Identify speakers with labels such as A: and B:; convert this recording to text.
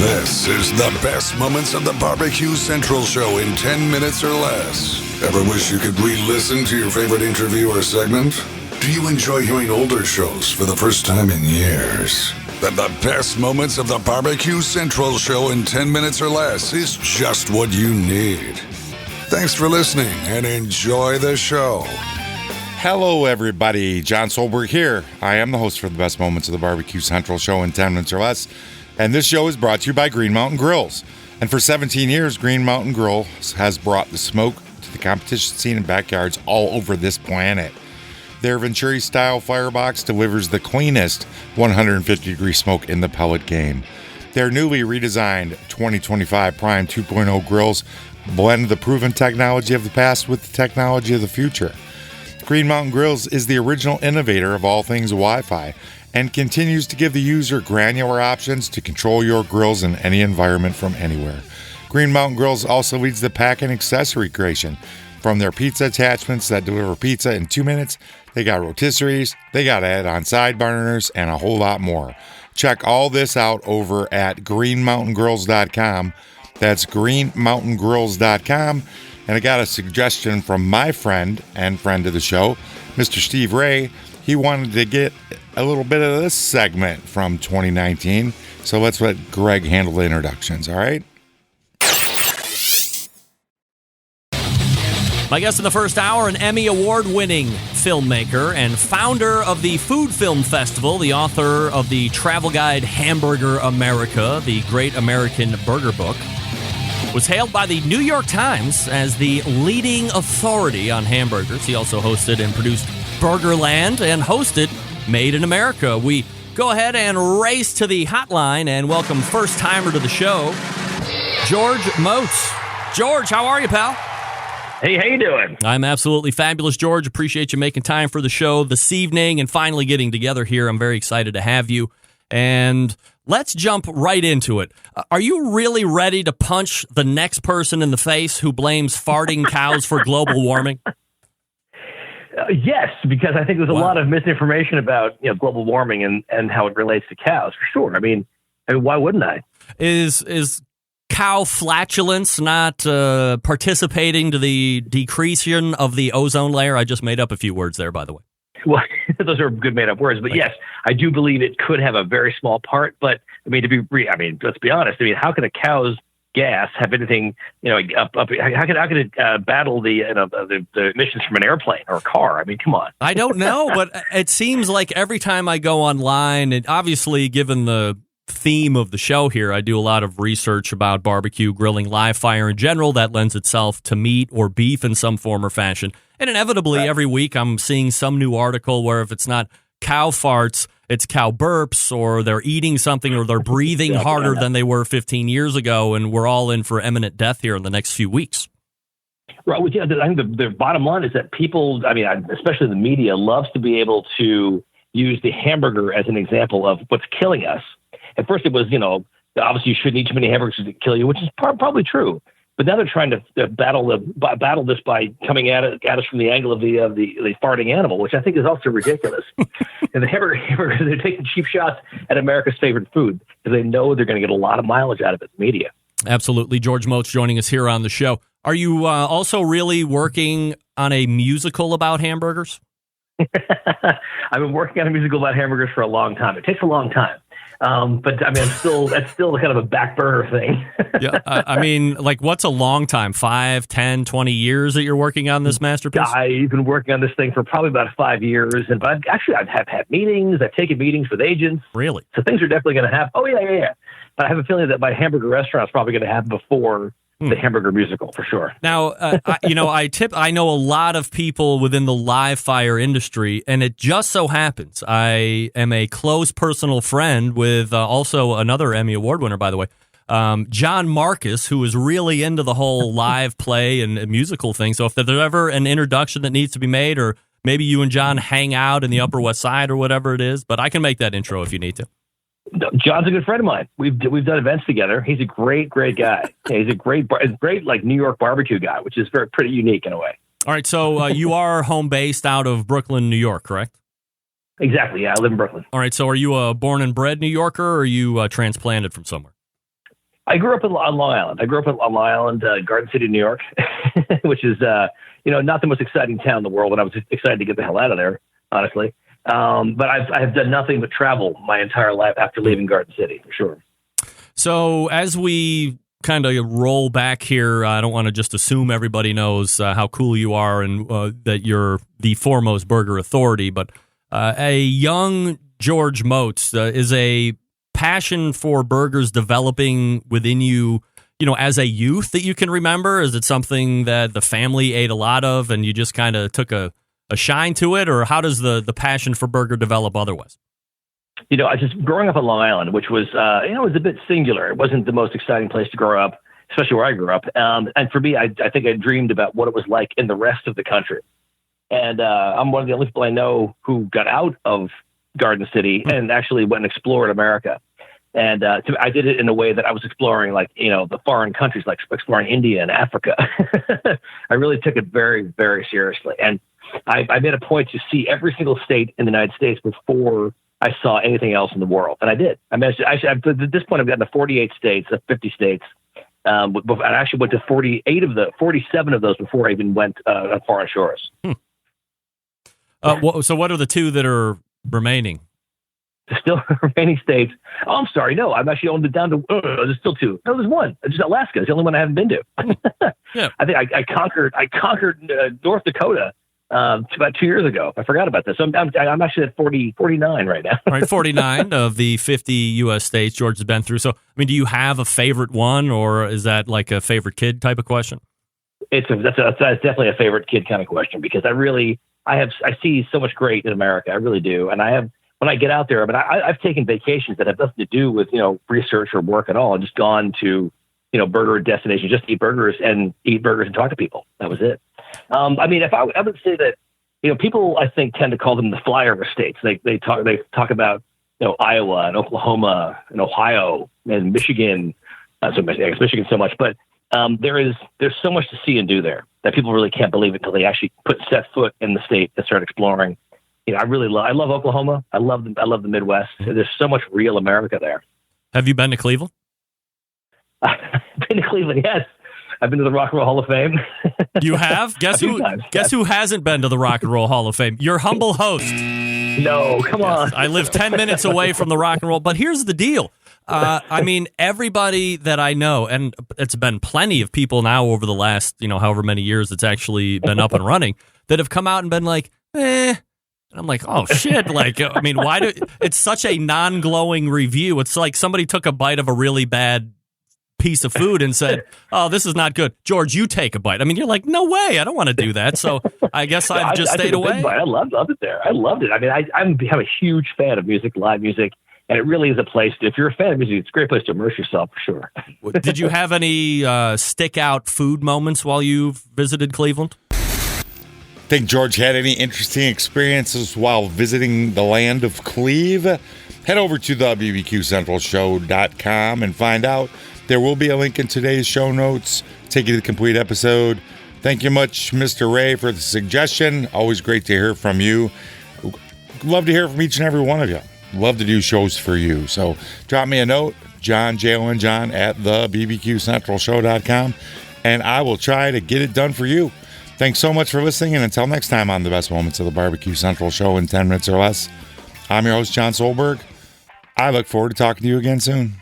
A: This is the best moments of the BBQ Central Show in 10 minutes or less. Ever wish you could re-listen to your favorite interview or segment? Do you enjoy hearing older shows for the first time in years? Then the best moments of the BBQ Central Show in 10 minutes or less is just what you need. Thanks for listening and enjoy the show.
B: Hello, everybody. John Solberg here. I am the host for the best moments of the BBQ Central Show in 10 minutes or less. And this show is brought to you by Green Mountain Grills. And for 17 years, Green Mountain Grills has brought the smoke to the competition scene in backyards all over this planet. Their Venturi-style firebox delivers the cleanest 150-degree smoke in the pellet game. Their newly redesigned 2025 Prime 2.0 grills blend the proven technology of the past with the technology of the future. Green Mountain Grills is the original innovator of all things Wi-Fi and continues to give the user granular options to control your grills in any environment from anywhere. Green Mountain Grills also leads the pack and accessory creation. From their pizza attachments that deliver pizza in 2 minutes, they got rotisseries, they got add-on side burners, and a whole lot more. Check all this out over at greenmountaingrills.com. That's greenmountaingrills.com. And I got a suggestion from my friend and friend of the show, Mr. Steve Ray. He wanted to get a little bit of this segment from 2019. So let's let Greg handle the introductions, all right?
C: My guest in the first hour, an Emmy Award-winning filmmaker and founder of the Food Film Festival, the author of the travel guide Hamburger America, the Great American Burger Book, was hailed by the New York Times as the leading authority on hamburgers. He also hosted and produced Burgerland and hosted Made in America. We go ahead and race to the hotline and welcome first-timer to the show, George Motz. George, how are you, pal?
D: Hey, how you doing?
C: I'm absolutely fabulous, George. Appreciate you making time for the show this evening and finally getting together here. I'm very excited to have you. And let's jump right into it. Are you really ready to punch the next person in the face who blames farting cows for global warming?
D: Yes, because I think there's a lot of misinformation about global warming and how it relates to cows, for sure. I mean, why wouldn't I?
C: Is cow flatulence not participating to the decreasing of the ozone layer? I just made up a few words there, by the way.
D: Well, those are good made-up words, but yes, I do believe it could have a very small part. But I mean, let's be honest. I mean, how can a cow's gas have anything? How can it battle the emissions from an airplane or a car? I mean, come on.
C: I don't know, but it seems like every time I go online, and obviously, given the theme of the show here, I do a lot of research about barbecue, grilling, live fire in general. That lends itself to meat or beef in some form or fashion. And inevitably, every week, I'm seeing some new article where if it's not cow farts, it's cow burps, or they're eating something, or they're breathing harder than they were 15 years ago, and we're all in for imminent death here in the next few weeks.
D: Right. Well, I think the bottom line is that people, especially the media, loves to be able to use the hamburger as an example of what's killing us. At first, it was, obviously you shouldn't eat too many hamburgers to kill you, which is probably true. But now they're trying to battle this by coming at us from the angle of the farting animal, which I think is also ridiculous. And the hamburgers, they're taking cheap shots at America's favorite food because they know they're going to get a lot of mileage out of it in the media.
C: Absolutely. George Motz joining us here on the show. Are you also really working on a musical about hamburgers?
D: I've been working on a musical about hamburgers for a long time. It takes a long time. But that's still kind of a back burner thing.
C: Yeah. What's a long time? 5, 10, 20 years that you're working on this masterpiece?
D: I've been working on this thing for probably about 5 years. But I've had meetings. I've taken meetings with agents.
C: Really?
D: So things are definitely going to happen. Oh, yeah. But I have a feeling that my hamburger restaurant is probably going to happen before the hamburger musical, for sure.
C: Now, I know a lot of people within the live fire industry, and it just so happens I am a close personal friend with also another Emmy Award winner, by the way, John Marcus, who is really into the whole live play and musical thing. So if there's ever an introduction that needs to be made, or maybe you and John hang out in the Upper West Side or whatever it is, but I can make that intro if you need to.
D: John's a good friend of mine. We've done events together. He's a great guy. He's a great like New York barbecue guy, which is pretty unique in a way.
C: All right, so you are home based out of Brooklyn, New York, correct?
D: Exactly. Yeah, I live in Brooklyn.
C: All right, so are you a born and bred New Yorker, or are you transplanted from somewhere?
D: I grew up on Long Island. On Long Island, Garden City, New York, which is, not the most exciting town in the world. And I was excited to get the hell out of there, honestly. But I've done nothing but travel my entire life after leaving Garden City, for sure.
C: So as we kind of roll back here, I don't want to just assume everybody knows how cool you are and that you're the foremost burger authority, but a young George Motz, is a passion for burgers developing within you, as a youth that you can remember? Is it something that the family ate a lot of and you just kind of took a shine to it, or how does the passion for burger develop otherwise?
D: I just growing up on Long Island, which was, it was a bit singular. It wasn't the most exciting place to grow up, especially where I grew up. And for me, I think I dreamed about what it was like in the rest of the country. And I'm one of the only people I know who got out of Garden City and actually went and explored America. And I did it in a way that I was exploring, the foreign countries, like exploring India and Africa. I really took it very, very seriously. And I made a point to see every single state in the United States before I saw anything else in the world. And I did. I mean, at this point, I've gotten to 48 states, 50 states. I actually went to 47 of those before I even went on foreign shores.
C: So what are the two that are remaining?
D: Still remaining states. Oh, I'm sorry. No, I'm actually only down to, there's still two. No, there's one. It's just Alaska. It's the only one I haven't been to.
C: Yeah.
D: I think I conquered North Dakota about 2 years ago. I forgot about this. So I'm actually at 49 right now.
C: All right, 49 of the 50 U.S. states George has been through. So, I mean, do you have a favorite one, or is that like a favorite kid type of question?
D: That's definitely a favorite kid kind of question, because I see so much great in America. I really do. And when I get out there, I've taken vacations that have nothing to do with, research or work at all. I've just gone to, burger destinations, just to eat burgers and talk to people. That was it. I would say that, people, I think, tend to call them the flyover states. They talk about, Iowa and Oklahoma and Ohio and Michigan. I guess Michigan so much, but there's so much to see and do there that people really can't believe it until they actually set foot in the state and start exploring. I love Oklahoma. I love the Midwest. There's so much real America there.
C: Have you been to Cleveland?
D: I've been to Cleveland, yes. I've been to the Rock and Roll Hall of Fame.
C: You have? Guess who hasn't been to the Rock and Roll Hall of Fame? Your humble host.
D: No, come on.
C: I live 10 minutes away from the Rock and Roll, but here's the deal. Everybody that I know, and it's been plenty of people now over the last, however many years it's actually been up and running, that have come out and been like, And I'm like, oh shit! It's such a non-glowing review. It's like somebody took a bite of a really bad piece of food and said, "Oh, this is not good." George, you take a bite. You're like, no way! I don't want to do that. So I guess I've just stayed away.
D: I loved it there. I loved it. I'm a huge fan of music, live music, and it really is a place. If you're a fan of music, it's a great place to immerse yourself for sure.
C: Did you have any stick out food moments while you visited Cleveland?
B: Think George had any interesting experiences while visiting the land of Cleve? Head over to the BBQCentralShow.com and find out. There will be a link in today's show notes. Take you to the complete episode. Thank you much, Mr. Ray, for the suggestion. Always great to hear from you. Love to hear from each and every one of you. Love to do shows for you. So drop me a note, John, J-O-N-John, at the BBQCentralShow.com, and I will try to get it done for you. Thanks so much for listening, and until next time on the best moments of the Barbecue Central Show in 10 minutes or less, I'm your host, John Solberg. I look forward to talking to you again soon.